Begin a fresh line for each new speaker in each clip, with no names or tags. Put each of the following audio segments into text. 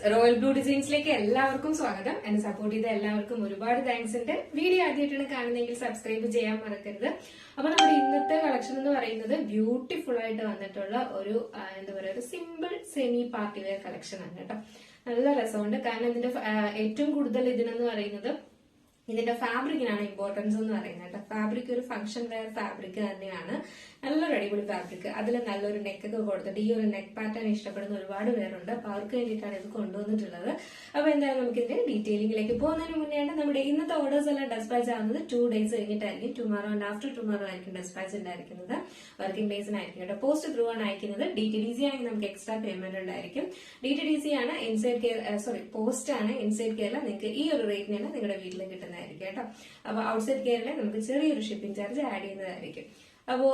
Royal blue ഡിസൈൻസിലേക്ക് എല്ലാവർക്കും സ്വാഗതം. എന്നെ സപ്പോർട്ട് ചെയ്ത എല്ലാവർക്കും ഒരുപാട് താങ്ക്സ് ഉണ്ട്. വീഡിയോ ആദ്യമായിട്ടാണ് കാണുന്നതെങ്കിൽ സബ്സ്ക്രൈബ് ചെയ്യാൻ മറക്കരുത്. അപ്പൊ നമ്മുടെ ഇന്നത്തെ കളക്ഷൻ എന്ന് പറയുന്നത് ബ്യൂട്ടിഫുൾ ആയിട്ട് വന്നിട്ടുള്ള ഒരു എന്താ പറയുക, ഒരു simple semi party wear collection ആണ് കേട്ടോ. നല്ല രസമുണ്ട്. കാരണം ഇതിന്റെ ഏറ്റവും കൂടുതൽ ഇതിനെന്ന് പറയുന്നത് ഇതിന്റെ ഫാബ്രിക്കിനാണ് ഇമ്പോർട്ടൻസ് എന്ന് പറയുന്നത് കേട്ടോ. ഫാബ്രിക് ഒരു ഫംഗ്ഷൻ വെയർ ഫാബ്രിക് തന്നെയാണ്. നല്ലൊരു അടിപൊളി ഫാബ്രിക്. അതിൽ നല്ലൊരു നെക്ക് ഒക്കെ കൊടുത്തിട്ട് ഈ ഒരു നെക്ക് പാറ്റേൺ ഇഷ്ടപ്പെടുന്ന ഒരുപാട് പേരുണ്ട്. അപ്പൊ അവർക്ക് വേണ്ടിയിട്ടാണ് ഇത് കൊണ്ടുവന്നിട്ടുള്ളത്. അപ്പൊ എന്തായാലും നമുക്ക് ഇതിന്റെ ഡീറ്റെയിലിംഗിലേക്ക് പോകുന്നതിന് മുന്നേ നമ്മുടെ ഇന്നത്തെ ഓർഡേഴ്സ് എല്ലാം ഡെസ്പാച്ച് ആവുന്നത് 2 days കഴിഞ്ഞിട്ടായിരിക്കും. ടുമാറോ ആൻഡ് ആഫ്റ്റർ ടുമാറോ ആയിരിക്കും ഡെസ്പാച്ച് ഉണ്ടായിരിക്കുന്നത്. വർക്കിംഗ് ഡേയ്സിനായിരിക്കും കേട്ടോ. പോസ്റ്റ് ത്രൂ ആണ് അയക്കുന്നത്. DTDC ആണെങ്കിൽ നമുക്ക് എക്സ്ട്രാ പേയ്മെന്റ് ഉണ്ടായിരിക്കും. DTDC ആണ് ഇൻസൈഡ് കേരള, പോസ്റ്റ് ആണ് ഇൻസൈഡ് കേരള. നിങ്ങൾക്ക് ഈ ഒരു റേറ്റിനാണ് നിങ്ങളുടെ വീട്ടിൽ കിട്ടുന്നത് കേട്ടോ. അപ്പൊ ഔട്ട്സൈഡ് കേരളയിൽ നമുക്ക് ചെറിയൊരു ഷിപ്പിംഗ് ചാർജ് ആഡ് ചെയ്യുന്നതായിരിക്കും. അപ്പോ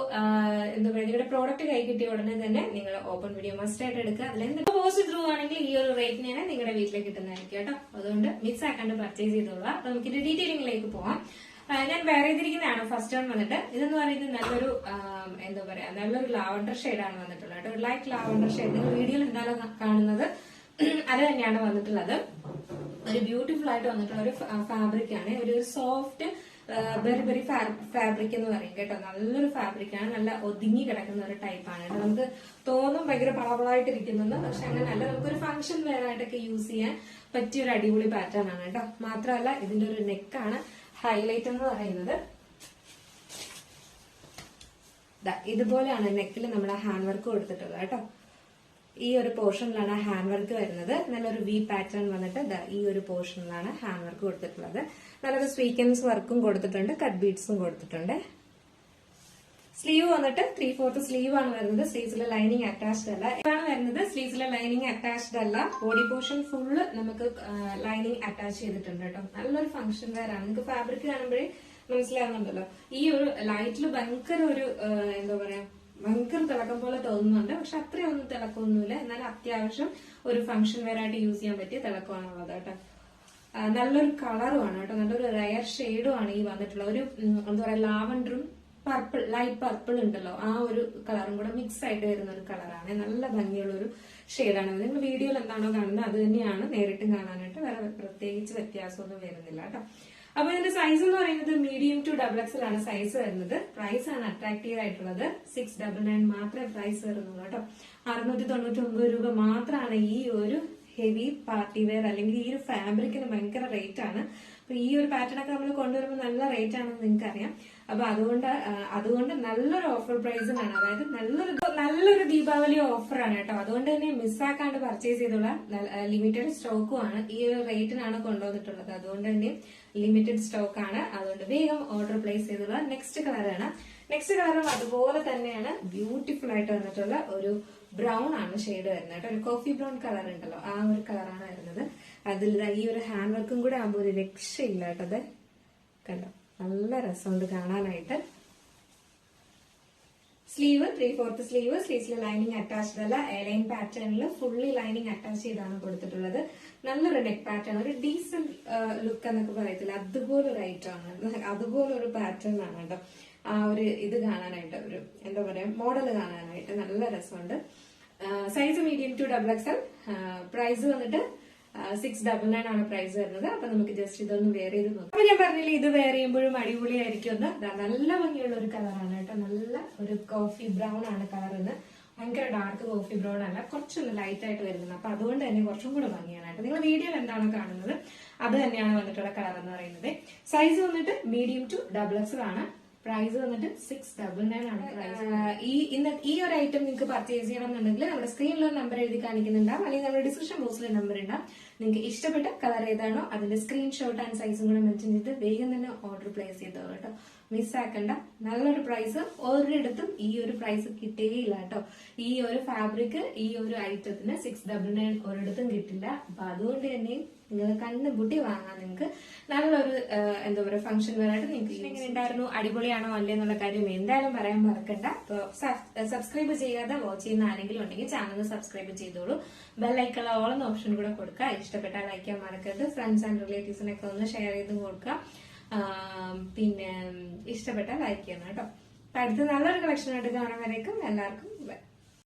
എന്താ പറയുക, നിങ്ങളുടെ പ്രോഡക്റ്റ് കൈ കിട്ടിയ ഉടനെ തന്നെ നിങ്ങൾ ഓപ്പൺ വീഡിയോ മസ്റ്റ് ആയിട്ട് എടുക്കുക. അതിൽ പോസ്റ്റ് ത്രൂ ആണെങ്കിൽ ഈ ഒരു റേറ്റിനാണ് നിങ്ങളുടെ വീട്ടിലേക്ക് കിട്ടുന്നതായിരിക്കും കേട്ടോ. അതുകൊണ്ട് മിസ് ആക്കാണ്ട് പർച്ചേസ് ചെയ്തോളാം. അപ്പൊ നമുക്ക് ഡീറ്റെയിലിംഗിലേക്ക് പോവാം. ഞാൻ വേറെ ചെയ്തിരിക്കുന്നതാണ് ഫസ്റ്റ് വൺ വന്നിട്ട്. ഇതെന്ന് പറയുന്നത് നല്ലൊരു എന്താ പറയാ, നല്ലൊരു ലാവണ്ടർ ഷെയ്ഡാണ് വന്നിട്ടുള്ളത് കേട്ടോ. ഒരു ലൈറ്റ് ലാവണ്ടർ ഷെയ്ഡ്. നിങ്ങൾ വീഡിയോയിൽ എന്തായാലും കാണുന്നത് അത് തന്നെയാണ് വന്നിട്ടുള്ളത്. ഒരു ബ്യൂട്ടിഫുൾ ആയിട്ട് വന്നിട്ടുള്ള ഒരു ഫാബ്രിക് ആണ്. ഒരു സോഫ്റ്റ് ബെറി ഫാബ്രിക് എന്ന് പറയും കേട്ടോ. നല്ലൊരു ഫാബ്രിക് ആണ്. നല്ല ഒതുങ്ങി കിടക്കുന്ന ഒരു ടൈപ്പ് ആണ് കേട്ടോ. നമുക്ക് തോന്നും ഭയങ്കര പളവളായിട്ടിരിക്കുന്നെന്ന്, പക്ഷെ അങ്ങനെ അല്ല. നമുക്കൊരു ഫംഗ്ഷൻ വെയർ ആയിട്ടൊക്കെ യൂസ് ചെയ്യാൻ പറ്റിയ ഒരു അടിപൊളി പാറ്റേൺ ആണ് കേട്ടോ. മാത്രമല്ല ഇതിന്റെ ഒരു നെക്കാണ് ഹൈലൈറ്റ് എന്ന് പറയുന്നത്. ഇതുപോലെയാണ് നെക്കിൽ നമ്മൾ ഹാൻഡ് വർക്ക് കൊടുത്തിട്ടുള്ളത് കേട്ടോ. ഈ ഒരു പോർഷനിലാണ് ഹാൻഡ് വർക്ക് വരുന്നത്. നല്ലൊരു വി പാറ്റേൺ വന്നിട്ട് ഈ ഒരു പോർഷനിലാണ് ഹാൻഡ് വർക്ക് കൊടുത്തിട്ടുള്ളത്. നല്ലൊരു സ്വീക്വൻസ് വർക്കും കൊടുത്തിട്ടുണ്ട്, കട്ട് ബീഡ്സും കൊടുത്തിട്ടുണ്ട്. സ്ലീവ് വന്നിട്ട് 3/4 സ്ലീവ് ആണ് വരുന്നത്. സ്ലീവ്സിലെ ലൈനിങ് അറ്റാച്ച്ഡ് അല്ല. ഇതാണ് വരുന്നത്. സ്ലീവ്സിലെ ലൈനിങ് അറ്റാച്ച്ഡ് അല്ല. ബോഡി പോർഷൻ ഫുള്ള് നമുക്ക് ലൈനിങ് അറ്റാച്ച് ചെയ്തിട്ടുണ്ട് കേട്ടോ. നല്ലൊരു ഫംഗ്ഷൻ വെയർ ആണ്. നിങ്ങൾക്ക് ഫാബ്രിക് കാണുമ്പോഴേ മനസ്സിലാവുന്നുണ്ടല്ലോ. ഈ ഒരു ലൈറ്റിൽ ഭയങ്കര ഒരു എന്താ പറയാ, ഭയങ്കര തിളക്കം പോലെ തോന്നുന്നുണ്ട്. പക്ഷെ അത്രയൊന്നും തിളക്കമൊന്നുമില്ല. എന്നാൽ അത്യാവശ്യം ഒരു ഫംഗ്ഷൻ വെയർ ആയിട്ട് യൂസ് ചെയ്യാൻ പറ്റിയ തിളക്കമാണുള്ളത് കേട്ടോ. നല്ലൊരു കളറുമാണ് കേട്ടോ. നല്ലൊരു റയർ ഷെയ്ഡും ആണ് ഈ വന്നിട്ടുള്ള. ഒരു എന്താ പറയാ, ലാവണ്ടറും പർപ്പിൾ, ലൈറ്റ് പർപ്പിൾ ഉണ്ടല്ലോ, ആ ഒരു കളറും കൂടെ മിക്സ് ആയിട്ട് വരുന്ന ഒരു കളറാണ്. നല്ല ഭംഗിയുള്ള ഒരു ഷെയ്ഡാണ്. നിങ്ങൾ വീഡിയോയിൽ എന്താണോ കാണുന്നത് അത് തന്നെയാണ് നേരിട്ടും കാണാനായിട്ട്. വേറെ പ്രത്യേകിച്ച് വ്യത്യാസമൊന്നും വരുന്നില്ല കേട്ടോ. അപ്പൊ ഇതിന്റെ സൈസ് എന്ന് പറയുന്നത് മീഡിയം ടു XXL ആണ് സൈസ് വരുന്നത്. പ്രൈസ് ആണ് അട്രാക്റ്റീവ് ആയിട്ടുള്ളത്. 699 മാത്രമേ പ്രൈസ് വരുന്നുള്ളൂ കേട്ടോ. 699 രൂപ മാത്രമാണ് ഈ ഒരു ഹെവി പാർട്ടി വെയർ അല്ലെങ്കിൽ ഈ ഒരു ഫാബ്രിക്കിന് ഭയങ്കര റേറ്റ് ആണ്. അപ്പൊ ഈ ഒരു പാറ്റേൺ ഒക്കെ നമ്മൾ കൊണ്ടുവരുമ്പോൾ നല്ല റേറ്റ് ആണെന്ന് നിങ്ങൾക്ക് അറിയാം. അപ്പൊ അതുകൊണ്ട് നല്ലൊരു ഓഫർ പ്രൈസിനാണ്. അതായത് നല്ലൊരു ദീപാവലി ഓഫർ ആണ് കേട്ടോ. അതുകൊണ്ട് തന്നെ മിസ്സാക്കാണ്ട് പർച്ചേസ് ചെയ്തുള്ള ലിമിറ്റഡ് സ്റ്റോക്കും ആണ്. ഈ ഒരു റേറ്റിനാണ് കൊണ്ടുവന്നിട്ടുള്ളത്. അതുകൊണ്ട് തന്നെ ലിമിറ്റഡ് സ്റ്റോക്ക് ആണ്. അതുകൊണ്ട് വേഗം ഓർഡർ പ്ലേസ് ചെയ്തുള്ള നെക്സ്റ്റ് കളറാണ്. നെക്സ്റ്റ് കളറും അതുപോലെ തന്നെയാണ്. ബ്യൂട്ടിഫുൾ ആയിട്ട് വന്നിട്ടുള്ള ഒരു ബ്രൗൺ ആണ് ഷെയ്ഡ് വരുന്നത് കേട്ടോ. ഒരു കോഫി ബ്രൗൺ കളർ ഉണ്ടല്ലോ, ആ ഒരു കളറാണ് വരുന്നത്. അതിൽ ഈ ഒരു ഹാൻഡ് വർക്കും കൂടെ ആകുമ്പോൾ ഒരു രക്ഷയില്ല കേട്ടോ. അത് കണ്ടോ, നല്ല രസമുണ്ട് കാണാനായിട്ട്. Sleeve 3/4 sleeve. സ്ലീവ്സിലെ ലൈനിങ് അറ്റാച്ച്ഡ് അല്ല. എലൈൻ പാറ്റേണിൽ ഫുള്ളി ലൈനിങ് അറ്റാച്ച് ചെയ്താണ് കൊടുത്തിട്ടുള്ളത്. നല്ലൊരു നെക്ക് പാറ്റേൺ, ഒരു ഡീസന്റ് ലുക്ക് എന്നൊക്കെ പറയത്തില്ല, അതുപോലൊരു ഐറ്റം ആണ്. അതുപോലൊരു പാറ്റേൺ ആണ് കേട്ടോ. ആ ഒരു ഇത് കാണാനായിട്ട്, ഒരു എന്താ പറയാ, മോഡൽ കാണാനായിട്ട് നല്ല രസമുണ്ട്. Size medium to XXL. Price വന്നിട്ട് 699 ആണ് പ്രൈസ് വരുന്നത്. അപ്പൊ നമുക്ക് ജസ്റ്റ് ഇതൊന്ന് വെയർ ചെയ്ത് നോക്കാം. അപ്പൊ ഞാൻ പറഞ്ഞില്ലേ, ഇത് വെയർ ചെയ്യുമ്പോഴും അടിപൊളിയായിരിക്കും എന്ന്. നല്ല ഭംഗിയുള്ള ഒരു കളറാണ് കേട്ടോ. നല്ല ഒരു കോഫി ബ്രൗൺ ആണ് കളറിന്. ഭയങ്കര ഡാർക്ക് കോഫി ബ്രൗൺ അല്ല, കുറച്ചൊന്ന് ലൈറ്റ് ആയിട്ട് വരുന്നത്. അപ്പൊ അതുകൊണ്ട് തന്നെ കുറച്ചും കൂടെ ഭംഗിയാണ് കേട്ടോ. നിങ്ങൾ വീഡിയോയിൽ എന്താണോ കാണുന്നത് അത് തന്നെയാണ് വന്നിട്ടുള്ള കളർ എന്ന് പറയുന്നത്. സൈസ് വന്നിട്ട് മീഡിയം ടു XXL ആണ്. പ്രൈസ് വന്നിട്ട് 699 ആണ് പ്രൈസ്. ഈ ഒരു ഐറ്റം നിങ്ങൾക്ക് പർച്ചേസ് ചെയ്യണം എന്നുണ്ടെങ്കിൽ നമ്മുടെ സ്ക്രീനിൽ ഒരു നമ്പർ എഴുതി കാണിക്കുന്നുണ്ടാവും, അല്ലെങ്കിൽ നമ്മുടെ ഡിസ്ക്രിപ്ഷൻ ബോക്സിൽ നമ്പർ ഉണ്ടാവും. നിങ്ങൾക്ക് ഇഷ്ടപ്പെട്ട കളർ ഏതാണോ അതിന്റെ സ്ക്രീൻഷോട്ട് ആൻഡ് സൈസും കൂടെ മെൻഷൻ ചെയ്ത് വേഗം തന്നെ ഓർഡർ പ്ലേസ് ചെയ്തോളൂ കേട്ടോ. മിസ്സാക്കണ്ട. നല്ലൊരു പ്രൈസ്. ഒരിടത്തും ഈ ഒരു പ്രൈസ് കിട്ടുകയില്ല കേട്ടോ. ഈ ഒരു ഫാബ്രിക്, ഈ ഒരു ഐറ്റത്തിന് 699 ഒരിടത്തും കിട്ടില്ല. അപ്പൊ അതുകൊണ്ട് തന്നെ നിങ്ങൾ കണ്ണ് പൂട്ടി വാങ്ങാൻ നിങ്ങൾക്ക് നല്ലൊരു എന്താ പറയുക, ഫംഗ്ഷൻ വെയറായിട്ട് നിങ്ങൾക്ക് എങ്ങനെ ഉണ്ടായിരുന്നു, അടിപൊളിയാണോ അല്ലേ എന്നുള്ള കാര്യം എന്തായാലും പറയാൻ മറക്കണ്ട. അപ്പൊ സബ്സ്ക്രൈബ് ചെയ്യാതെ വാച്ച് ചെയ്യുന്ന ആരെങ്കിലും ഉണ്ടെങ്കിൽ ചാനൽ സബ്സ്ക്രൈബ് ചെയ്തോളൂ. ബെല്ലൈക്കുള്ള ഓൾ എന്ന ഓപ്ഷൻ കൂടെ കൊടുക്കുക. ഇഷ്ടപ്പെട്ടാൽ ലൈക്ക് ചെയ്യാൻ മറക്കരുത്. ഫ്രണ്ട്സ് ആൻഡ് റിലേറ്റീവ്സിനൊക്കെ ഒന്ന് ഷെയർ ചെയ്ത് കൊടുക്കുക. പിന്നെ ഇഷ്ടപ്പെട്ടാൽ ലൈക്ക് ചെയ്യണം കേട്ടോ. അടുത്ത നല്ലൊരു കളക്ഷൻ ആയിട്ട് കാണാൻ വരേക്കും എല്ലാവർക്കും ബൈ.